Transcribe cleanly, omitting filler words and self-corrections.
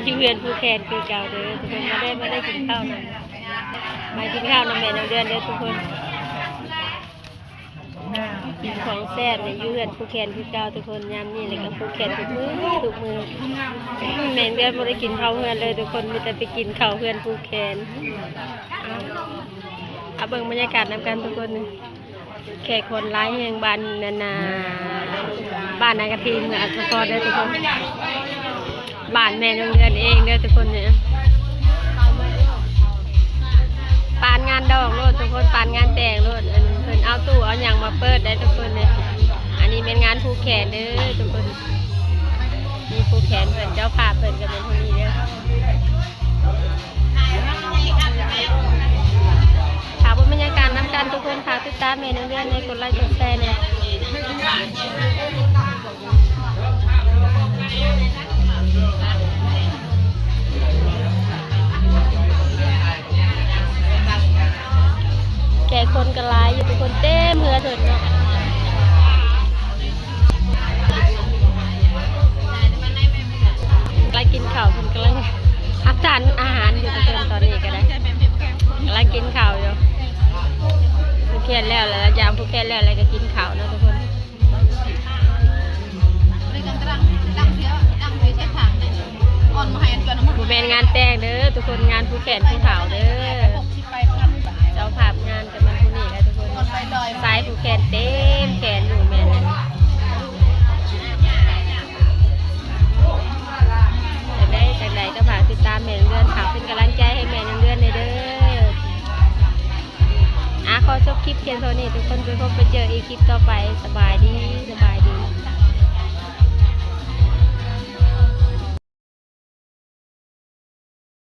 อยู่เรือนผู้แคนคือเก่าเด้อทุกคนมาได้กินข้าวนำมากินข้าวนำแม่น้ำเดือนเด้อทุกคนกินของแซ่บเนี่ยอยู่เรือนผู้แคนคือเก่าทุกคนยามนี้เลยกับผู้แคนทุกมือแม่เดือนไม่ได้กินข้าวเรือนเลยทุกคนมีแต่ไปกินข้าวเรือนผู้แคนเอาเบิ่งบรรยากาศนำกันทุกคนแขกคนร้ายแห่งบ้านนาบ้านนายกระทิงเมืองอัศพรเด้อทุกคนบ้านแม่โรงเรียนเองเด้อทุกคนเนี่ยปานงานดอกโลดทุกคนปานงานแต่งโลดเพิ่นเอาตู้เอาอย่างมาเปิดได้ทุกคนเนี่ยอันนี้เป็นงานผู้แขนเด้อทุกคนมีผู้แขนเพิ่นเจ้าภาพเพิ่นก็เป็นคนนี้เด้อถามว่าบรรยากาศน้ำกันทุกคนฝากติดตามแม่โรงเรียนในกดไลค์กดแชร์เนี่ยแก่คนกระไรอยู่ทุกคนเต้เมื่อเถิดเนาะกำลังกินข้าวคนกำลังอัพทานอาหารอยู่ทุกคนตอนนี้ก็ได้กำลังกินข้าวอยู่ผู้แค่แล้วแล้วยามผู้แค่แล้วอะไรก็กินข้าวนะทุกคนบูเมนงานแต่งเด้อทุกคนงานผู้แขนผู้ขาวเด้อเจ้าภาพงานกันมันผู้นี้แหละทุกคนสายผู้แขนเต็มแขนอยู่แม่เนี่ยจากใดก็ฝากติดตามแม่เดือนฝากเป็นกำลังใจให้แม่เดือนในเด้อขอจบคลิปเพียงเท่านี้ทุกคนไปพบไปเจออีกคลิปต่อไปสบายดี